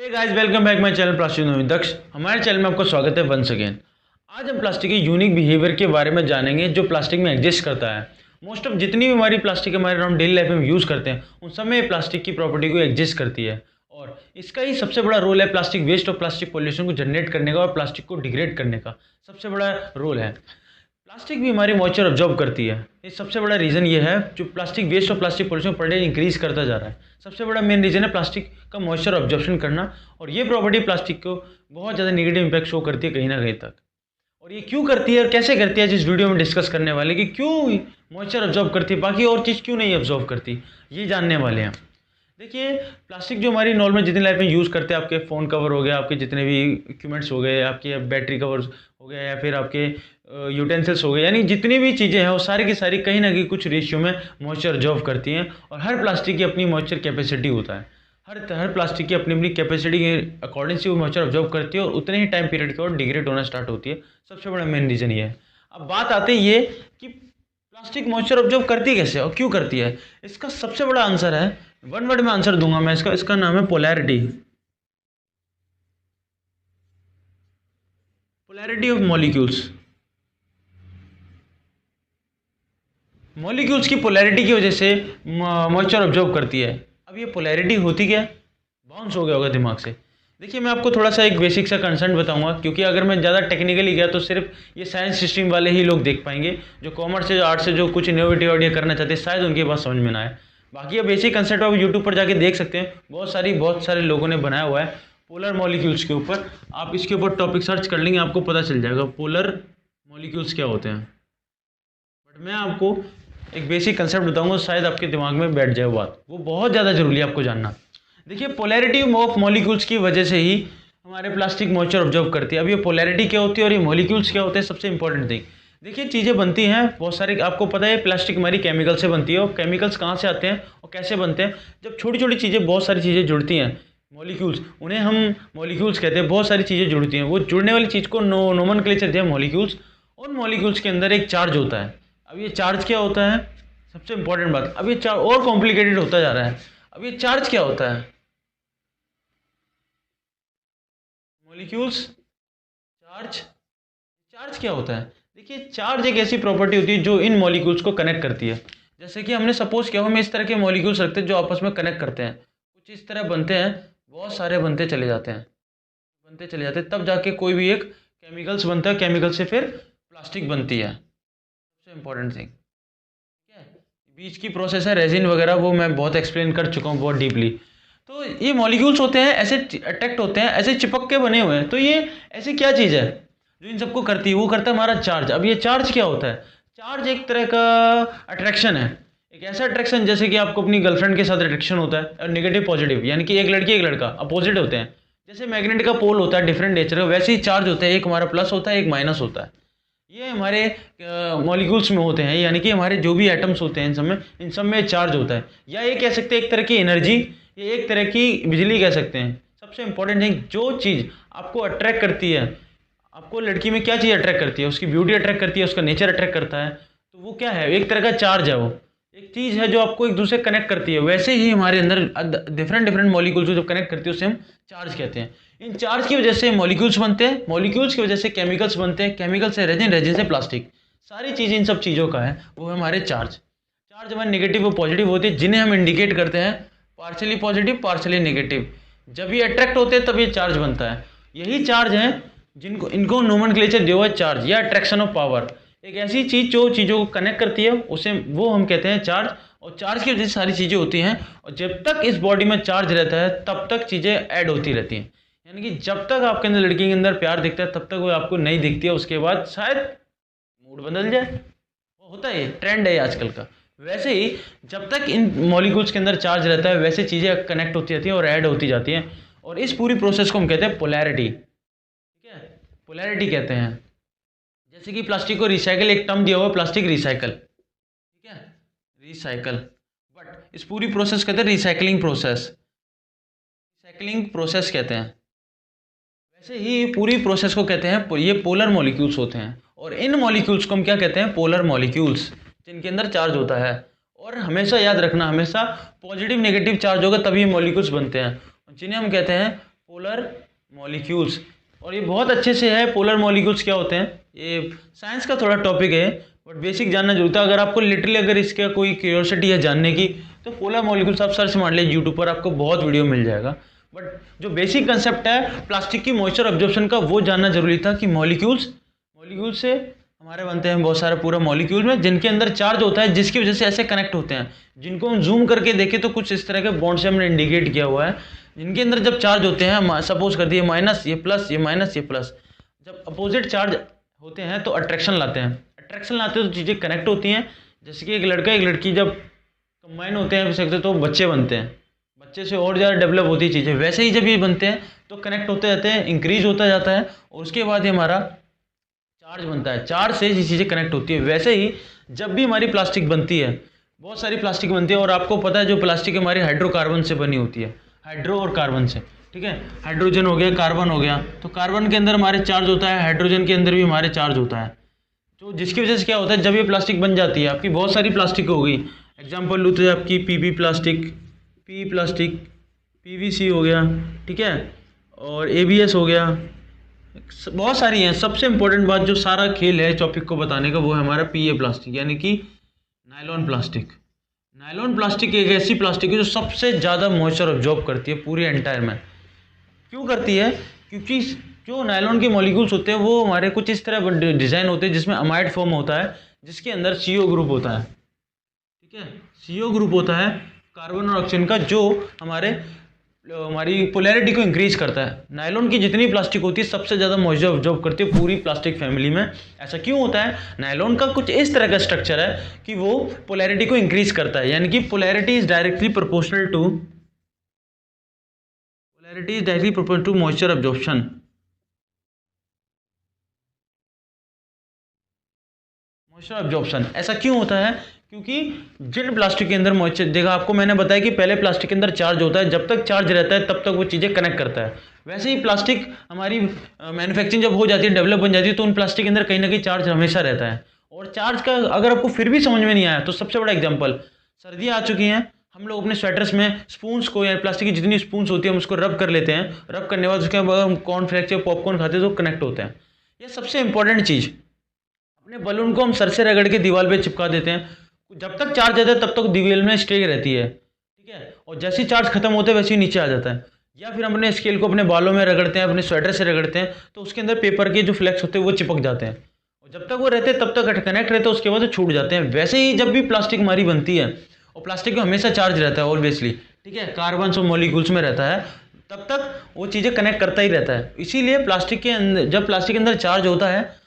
Hey guys, welcome back my channel plastic नोमी दक्ष। हमारे channel में आपका स्वागत है वंस अगेन। आज हम प्लास्टिक के यूनिक बिहेवियर के बारे में जानेंगे जो प्लास्टिक में एग्जिस्ट करता है। मोस्ट ऑफ जितनी भी हमारी प्लास्टिक हमारे हम डेली लाइफ में यूज़ करते हैं उन सब में प्लास्टिक की प्रॉपर्टी को एग्जिस्ट करती है और इसका ही सबसे बड़ा रोल है प्लास्टिक वेस्ट और प्लास्टिक पॉल्यूशन को जनरेट करने का और प्लास्टिक को डिग्रेड करने का सबसे बड़ा रोल है। प्लास्टिक भी हमारी मॉइस्चर ऑब्जॉर्व करती है। इस सबसे बड़ा रीज़न ये है जो प्लास्टिक वेस्ट और plastic pollution per day increase करता जा रहा है। सबसे बड़ा मेन रीज़न है प्लास्टिक का मॉइस्चर ऑब्जॉर्प्शन करना और ये प्रॉपर्टी प्लास्टिक को बहुत ज़्यादा नेगेटिव इंपैक्ट शो करती है कहीं ना कहीं तक। और ये क्यों करती है और कैसे करती है, जिस वीडियो में डिस्कस करने वाले कि क्यों मॉइस्चर ऑब्जॉर्व करती है, बाकी और चीज़ क्यों नहीं ऑब्जॉर्व करती, ये जानने वाले हैं। देखिए, प्लास्टिक जो हमारी नॉर्मल जितनी लाइफ में यूज़ करते हैं, आपके फ़ोन कवर हो गया, आपके जितने भी इक्विपमेंट्स हो गए, आपके बैटरी कवर हो गया या फिर आपके यूटेंसिल्स हो गए, यानी जितनी भी चीज़ें हैं वो सारी की सारी कहीं ना कहीं कुछ रेशियो में मॉइस्चर ऑब्जॉर्व करती हैं। और हर प्लास्टिक की अपनी मॉइस्चर कैपेसिटी होता है। हर प्लास्टिक की अपनी अपनी कैपेसिटी के अकॉर्डिंग से वो मॉइस्चर ऑब्जॉर्व करती है और उतने ही टाइम पीरियड के बाद डिग्रेड होना स्टार्ट होती है। सबसे बड़ा मेन रीज़न ये है। अब बात आती है ये कि प्लास्टिक मॉइस्चर ऑब्जॉर्व करती कैसे और क्यों करती है। इसका सबसे बड़ा आंसर है, वन वर्ड में आंसर दूंगा मैं इसका नाम है polarity. Polarity of molecules. Molecules की पोलैरिटी की वजह से मॉइस्चर ऑब्जॉर्व करती है। अब ये पोलैरिटी होती क्या है, बाउंस हो गया होगा दिमाग से। देखिए, मैं आपको थोड़ा सा एक बेसिक सा कंसेप्ट बताऊंगा, क्योंकि अगर मैं ज़्यादा टेक्निकली गया तो सिर्फ ये साइंस स्ट्रीम वाले ही लोग देख पाएंगे। जो कॉमर्स से, जो आर्ट्स से, जो कुछ इनोवेटिव आइडिया करना चाहते हैं, शायद उनकी बात समझ में ना आए। बाकी ये बेसिक कंसेप्ट आप यूट्यूब पर जाके देख सकते हैं, बहुत सारे लोगों ने बनाया हुआ है पोलर मॉलिक्यूल्स के ऊपर। आप इसके ऊपर टॉपिक सर्च कर लेंगे, आपको पता चल जाएगा पोलर मॉलिक्यूल्स क्या होते हैं। बट मैं आपको एक बेसिक कंसेप्ट बताऊंगा, शायद आपके दिमाग में बैठ जाए बात, वो बहुत ज़्यादा जरूरी है आपको जानना। देखिए, पोलैरिटी ऑफ मॉलिक्यूल्स की वजह से ही हमारे प्लास्टिक मॉइस्चर ऑब्जॉर्व करती है। अब ये पोलैरिटी क्या होती है और ये मॉलिक्यूल्स क्या होते हैं, सबसे इंपॉर्टेंट थिंग। देखिए, चीज़ें बनती हैं बहुत सारी, आपको पता है प्लास्टिक हमारी केमिकल से बनती है। और केमिकल्स कहाँ से आते हैं और कैसे बनते हैं, जब छोटी छोटी चीज़ें, बहुत सारी चीज़ें जुड़ती हैं, मॉलिक्यूल्स, उन्हें हम मॉलिक्यूल्स कहते हैं। बहुत सारी चीज़ें जुड़ती हैं, वो जुड़ने वाली चीज़ को नोमेनक्लेचर दिया मॉलिक्यूल्स। और मॉलिक्यूल्स के अंदर एक चार्ज होता है। अब ये चार्ज क्या होता है, सबसे इंपॉर्टेंट बात। अब ये चार्ज और कॉम्प्लिकेटेड होता जा रहा है। अब ये चार्ज क्या होता है, मॉलिक्यूल्स चार्ज क्या होता है। देखिए, चार्ज एक ऐसी प्रॉपर्टी होती है जो इन मॉलिक्यूल्स को कनेक्ट करती है। जैसे कि हमने सपोज किया, हम इस तरह के मॉलिक्यूल्स रखते हैं जो आपस में कनेक्ट करते हैं, कुछ इस तरह बनते हैं, बहुत सारे बनते चले जाते हैं, तब जाके कोई भी एक केमिकल्स बनता है, केमिकल से फिर प्लास्टिक बनती है। सबसे इंपॉर्टेंट थिंग, ठीक है। बीच की प्रोसेस है रेजिन वगैरह, वो मैं बहुत एक्सप्लेन कर चुका हूँ बहुत डीपली। तो ये मॉलिक्यूल्स होते हैं, ऐसे अट्रैक्ट होते हैं, ऐसे चिपक के बने हुए हैं। तो ये ऐसी क्या चीज़ है जो इन सबको करती है, वो करता है हमारा चार्ज। अब ये चार्ज क्या होता है, चार्ज एक तरह का अट्रैक्शन है, एक ऐसा अट्रैक्शन जैसे कि आपको अपनी गर्लफ्रेंड के साथ अट्रैक्शन होता है, और नेगेटिव पॉजिटिव, यानी कि एक लड़की एक लड़का अपोजिट होते हैं। जैसे मैग्नेट का पोल होता है डिफरेंट नेचर का, वैसे ही चार्ज होता है, एक हमारा प्लस होता है, एक माइनस होता है। ये हमारे मॉलिक्यूल्स में होते हैं, यानी कि हमारे जो भी एटम्स होते हैं इन सब में चार्ज होता है। या ये कह सकते हैं एक तरह की एनर्जी, ये एक तरह की बिजली कह सकते हैं। सबसे इंपॉर्टेंट थिंग, जो चीज़ आपको अट्रैक्ट करती है, आपको लड़की में क्या चीज़ अट्रैक्ट करती है, उसकी ब्यूटी अट्रैक्ट करती है, उसका नेचर अट्रैक्ट करता है, तो वो क्या है, एक तरह का चार्ज है। वो एक चीज़ है जो आपको एक दूसरे कनेक्ट करती है। वैसे ही हमारे अंदर डिफरेंट मॉलिक्यूल्स जो कनेक्ट करती है उसे हम चार्ज कहते हैं। इन चार्ज की वजह से मॉलिक्यूल्स बनते हैं, मॉलिक्यूल्स की वजह से केमिकल्स बनते हैं, केमिकल से रेजिन, रेजिन से प्लास्टिक। सारी चीज़ इन सब चीज़ों का है वो है हमारे चार्ज। चार्ज हमारे नेगेटिव और पॉजिटिव होती है, जिन्हें हम इंडिकेट करते हैं पार्शली पॉजिटिव, पार्शली नेगेटिव। जब ये अट्रैक्ट होते हैं तब ये चार्ज बनता है। यही चार्ज हैं इनको नोमेनक्लेचर दिया हुआ है चार्ज या अट्रैक्शन ऑफ पावर। एक ऐसी चीज़ जो चीज़ों को कनेक्ट करती है उसे वो हम कहते हैं चार्ज। और चार्ज की वजह से सारी चीज़ें होती हैं। और जब तक इस बॉडी में चार्ज रहता है तब तक चीज़ें ऐड होती रहती हैं। यानी कि जब तक आपके अंदर, लड़की के अंदर प्यार दिखता है तब तक वो आपको नहीं दिखती है, उसके बाद शायद मूड बदल जाए, वो होता है, ये ट्रेंड है आजकल का। वैसे ही जब तक इन मॉलिक्यूल्स के अंदर चार्ज रहता है वैसे चीज़ें कनेक्ट होती जाती हैं और ऐड होती जाती हैं। और इस पूरी प्रोसेस को हम कहते हैं पोलैरिटी। ठीक है, पोलैरिटी कहते हैं। जैसे कि प्लास्टिक को रिसाइकल, एक टर्म दिया हुआ है प्लास्टिक रिसाइकल, ठीक है, रिसाइकल। बट इस पूरी प्रोसेस कहते हैं रिसाइकलिंग प्रोसेस कहते हैं। वैसे ही पूरी प्रोसेस को कहते हैं, ये पोलर मॉलिक्यूल्स होते हैं। और इन मॉलिक्यूल्स को हम क्या कहते हैं, पोलर मॉलिक्यूल्स, जिनके अंदर चार्ज होता है। और हमेशा याद रखना, हमेशा पॉजिटिव नेगेटिव चार्ज होगा तभी मॉलिक्यूल्स बनते हैं, जिन्हें हम कहते हैं पोलर मॉलिक्यूल्स। और ये बहुत अच्छे से है पोलर मॉलिक्यूल्स क्या होते हैं, ये साइंस का थोड़ा टॉपिक है बट बेसिक जानना जरूरी था। अगर आपको लिटरली अगर इसका कोई क्यूरियोसिटी है जानने की तो पोलर मॉलिक्यूल्स आप सर्च मार लीजिए यूट्यूब पर, आपको बहुत वीडियो मिल जाएगा। बट जो बेसिक कंसेप्ट है प्लास्टिक की मॉइस्चर ऑब्जॉर्प्शन का वो जानना जरूरी था कि मॉलिक्यूल्स से हमारे बनते हैं बहुत सारे पूरा मॉलिक्यूल में जिनके अंदर चार्ज होता है, जिसकी वजह से ऐसे कनेक्ट होते हैं, जिनको हम जूम करके देखें तो कुछ इस तरह के बॉन्ड से हमने इंडिकेट किया हुआ है, जिनके अंदर जब चार्ज होते हैं, सपोज कर दिए माइनस ये प्लस, ये माइनस ये प्लस, जब अपोजिट चार्ज होते हैं तो अट्रैक्शन लाते हैं, तो चीज़ें कनेक्ट होती हैं। जैसे कि एक लड़का एक लड़की जब कंबाइन होते हैं सकते तो बच्चे बनते हैं, बच्चे से और ज़्यादा डेवलप होती है चीज़ें, वैसे ही जब ये बनते हैं तो कनेक्ट होते जाते हैं, इंक्रीज होता जाता है और उसके बाद ये हमारा चार्ज बनता है, चार्ज से ये चीज़ें कनेक्ट होती है। वैसे ही जब भी हमारी प्लास्टिक बनती है, बहुत सारी प्लास्टिक बनती है और आपको पता है जो प्लास्टिक हमारी हाइड्रोकार्बन से बनी होती है, हाइड्रो और कार्बन से, ठीक है, हाइड्रोजन हो गया कार्बन हो गया, तो कार्बन के अंदर हमारे चार्ज होता है, हाइड्रोजन के अंदर भी हमारे चार्ज होता है। तो जिसकी वजह से क्या होता है जब ये प्लास्टिक बन जाती है, आपकी बहुत सारी प्लास्टिक हो गई, एग्जांपल लूँ तो आपकी PP plastic, P plastic, PVC हो गया, ठीक है, और एबीएस हो गया, बहुत सारी हैं। सबसे इम्पोर्टेंट बात जो सारा खेल है टॉपिक को बताने का वो है हमारा पीए प्लास्टिक यानी कि नायलॉन प्लास्टिक। नायलॉन प्लास्टिक एक ऐसी प्लास्टिक है जो सबसे ज़्यादा मॉइस्चर ऑब्जॉर्ब करती है पूरी एंटायर में। क्यों करती है? क्योंकि जो नायलॉन के मॉलिक्यूल्स होते हैं वो हमारे कुछ इस तरह डिज़ाइन होते हैं जिसमें अमाइड फॉर्म होता है, जिसके अंदर CO ग्रुप होता है, ठीक है, CO ग्रुप होता है कार्बन और ऑक्सीजन का, जो हमारी पोलैरिटी को इंक्रीज करता है। नायलॉन की जितनी प्लास्टिक होती है सबसे ज़्यादा मॉइस्चर ऑब्जॉर्ब करती है पूरी प्लास्टिक फैमिली में। ऐसा क्यों होता है? नायलॉन का कुछ इस तरह का स्ट्रक्चर है कि वो पोलैरिटी को इंक्रीज करता है, यानी कि polarity is directly proportional to moisture absorption. ऐसा क्यों होता है? क्योंकि जिन प्लास्टिक के अंदर मॉइस्चर, देखा आपको मैंने बताया कि पहले प्लास्टिक के अंदर चार्ज होता है, जब तक चार्ज रहता है तब तक वो चीज़ें कनेक्ट करता है। वैसे ही प्लास्टिक हमारी मैन्युफैक्चरिंग जब हो जाती है, डेवलप बन जाती है, तो उन प्लास्टिक के अंदर कहीं ना कहीं चार्ज हमेशा रहता है। और चार्ज का अगर आपको फिर भी समझ में नहीं आया तो सबसे बड़ा एग्जाम्पल, सर्दियाँ आ चुकी हैं, हम लोग अपने स्वेटर्स में स्पून्स को या प्लास्टिक की जितनी स्पून्स होती है हम उसको रब कर लेते हैं, रब करने के बाद उसके बाद हम कॉर्नफ्लेक्स या पॉपकॉर्न खाते हैं तो कनेक्ट होते हैं। ये सबसे इंपॉर्टेंट चीज़, अपने बलून को हम सर से रगड़ के दीवार पे चिपका देते हैं, जब तक चार्ज रहता है तब तक दीवार में स्टे रहती है, ठीक है, और जैसे ही चार्ज खत्म होता है वैसे ही नीचे आ जाता है। या फिर हम अपने स्केल को अपने बालों में रगड़ते हैं, अपने स्वेटर से रगड़ते हैं, तो उसके अंदर पेपर के जो फ्लैक्स होते हैं वो चिपक जाते हैं, और जब तक वो रहते हैं तब तक कनेक्ट रहते हैं, उसके बाद वो छूट जाते हैं। वैसे ही जब भी प्लास्टिक हमारी बनती है, और प्लास्टिक में हमेशा चार्ज रहता है ऑब्वियसली, ठीक है, कार्बन और मॉलिक्यूल्स में रहता है, तब तक वो चीज़ें कनेक्ट करता ही रहता है। इसीलिए प्लास्टिक के अंदर, जब प्लास्टिक के अंदर चार्ज होता है,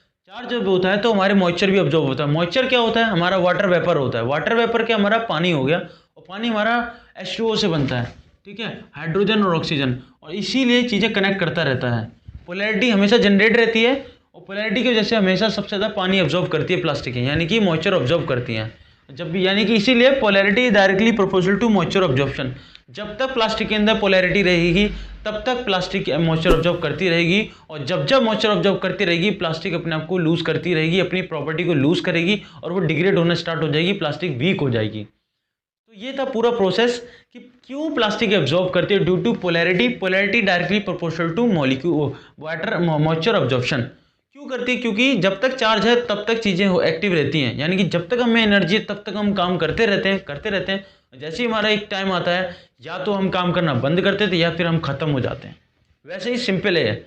तो हमारे मॉइस्चर भी ऑब्जॉर्ब होता है। मॉइस्चर क्या होता है? हमारा वाटर वेपर होता है। वाटर वेपर क्या? हमारा पानी हो गया, और पानी हमारा H2O से बनता है, ठीक है, हाइड्रोजन और ऑक्सीजन, और इसीलिए चीज़ें कनेक्ट करता रहता है। पोलैरिटी हमेशा जनरेट रहती है, और पोलैरिटी की वजह से हमेशा सबसे ज़्यादा पानी ऑब्जॉर्ब करती है प्लास्टिक, यानी कि मॉइस्चर ऑब्जॉर्ब करती हैं जब भी, यानी कि इसीलिए polarity is directly proportional to moisture absorption. जब तक प्लास्टिक के अंदर पोलैरिटी रहेगी तब तक प्लास्टिक मॉइस्चर ऑब्जॉर्ब करती रहेगी, और जब जब मॉइस्चर ऑब्जॉर्ब करती रहेगी प्लास्टिक अपने आप को लूज करती रहेगी, अपनी प्रॉपर्टी को लूज करेगी, और वो डिग्रेड होना स्टार्ट हो जाएगी, प्लास्टिक वीक हो जाएगी। तो ये था पूरा प्रोसेस कि क्यों प्लास्टिक एब्जॉर्ब करती है, due to polarity directly proportional to molecule water moisture absorption. क्यों करती है? क्योंकि जब तक चार्ज है तब तक चीज़ें एक्टिव रहती हैं, यानी कि जब तक हमें एनर्जी है तब तक हम काम करते रहते हैं। जैसे ही हमारा एक टाइम आता है, या तो हम काम करना बंद करते थे या फिर हम ख़त्म हो जाते हैं। वैसे ही सिंपल है,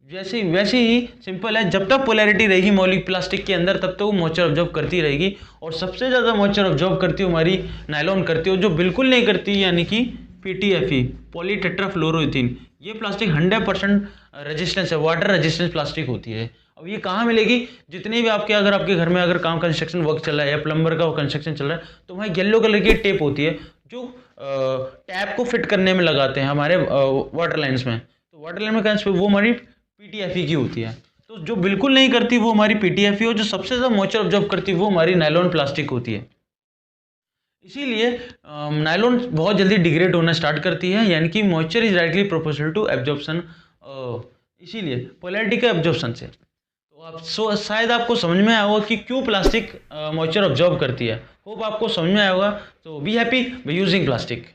वैसे ही सिंपल है, जब तक पोलैरिटी रहेगी प्लास्टिक के अंदर तब तक वो मॉइस्चर ऑब्जॉर्ब करती रहेगी, और सबसे ज़्यादा मॉइस्चर ऑब्जॉर्ब करती है हमारी नायलॉन करती है, जो बिल्कुल नहीं करती यानी कि PTFE, पॉलीटेट्राफ्लोरोइथीन। ये प्लास्टिक 100% रेजिस्टेंस है, वाटर रेजिस्टेंस प्लास्टिक होती है। अब ये कहाँ मिलेगी? जितने भी आपके, अगर आपके घर में अगर काम कंस्ट्रक्शन वर्क चल रहा है या प्लम्बर का कंस्ट्रक्शन चल रहा है, तो वहाँ येलो कलर की टेप होती है जो टैप को फिट करने में लगाते हैं हमारे वाटर लाइन्स में। तो वाटर लाइन में वो हमारी PTFE की होती है। तो जो बिल्कुल नहीं करती वो हमारी PTFE, और जो सबसे ज़्यादा मॉइस्चर ऑब्जॉर्ब करती है वो हमारी नायलॉन प्लास्टिक होती है। इसीलिए नायलॉन बहुत जल्दी डिग्रेड होना स्टार्ट करती है, यानी कि moisture is directly proportional to absorption, इसीलिए पोलैरिटी के एब्जॉर्प्शन से। तो आप शायद आपको समझ में आया होगा कि क्यों प्लास्टिक मॉइस्चर ऑब्जॉर्ब करती है। होप आपको समझ में आया होगा। तो be happy by using plastic.